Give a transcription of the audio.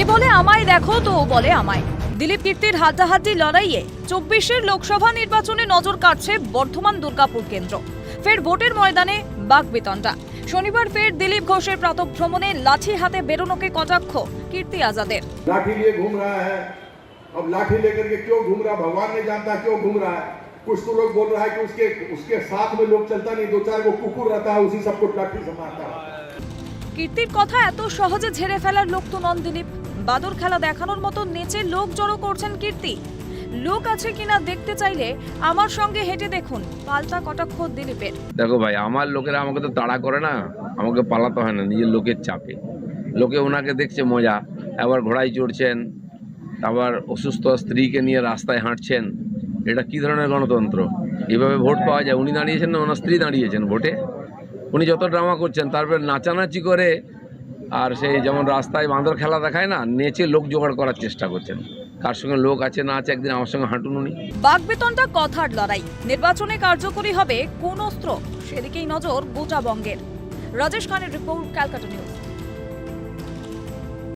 এ বলে আমায় দেখো তো ও বলে আমায়। দিলীপ কীর্তির হাড্ডাহাড্ডি লড়াইয়ে 24-এর লোকসভা নির্বাচনে নজর কাটছে বর্ধমান দুর্গাপুর কেন্দ্র। ফের ভোটের ময়দানে বাকবিতণ্ডা। শনিবার ফের দিলীপ ঘোষের প্রাতঃভ্রমণে লাঠি হাতে বেরোনোকে কটাক্ষ কীর্তি আজাদের। लाठी लिए घूम रहा है, अब लाठी लेकर के क्यों घूम रहा है भगवान ने जानता क्यों घूम रहा है। कुछ तो लोग बोल रहा है कि उसके साथ में लोग चलता नहीं, 2-4 को कुकुर रहता है, उसी सबको लाठी से मारता है। কীর্তির কথা এত সহজে ঝেড়ে ফেলার লোক তো নন দিলীপ। বাদর খেলা দেখানোর মতো নেচে লোক জড়ো করছেন কীর্তি। লোক আছে কিনা দেখতে চাইলে আমার সঙ্গে হেঁটে দেখুন, পাল্টা কটাক্ষ দিলীপের। দেখো ভাই, আমার লোকেরা আমাকে তো তাড়া করে না, আমাকে পালাতে হয় না, নিজের লোকের চাপে। লোকে ওনাকে দেখছে মজা, আবার ঘোড়ায় চড়ছেন, আবার অসুস্থ স্ত্রীকে নিয়ে রাস্তায় হাঁটছেন। এটা কি ধরনের গণতন্ত্র? এভাবে ভোট পাওয়া যায়? উনি দাঁড়িয়েছেন না ওনার স্ত্রী দাঁড়িয়েছেন ভোটে? উনি যত ড্রামা করছেন, তারপরে নাচানাচি করে আর সেই যেমন রাস্তায় বাঁদর খেলা দেখায় না, নেচে লোক জোগাড় করার চেষ্টা করছেন। কার সঙ্গে লোক আছে না আছে, একদিন আমার সঙ্গে হাঁটুন উনি। বাকবিতণ্ডা কথার লড়াই। নির্বাচনে কার্যকরী হবে কোন অস্ত্র, সেদিকেই নজর গোটা বঙ্গের। রাজেশ খানের রিপোর্ট, ক্যালকাটা নিউজ।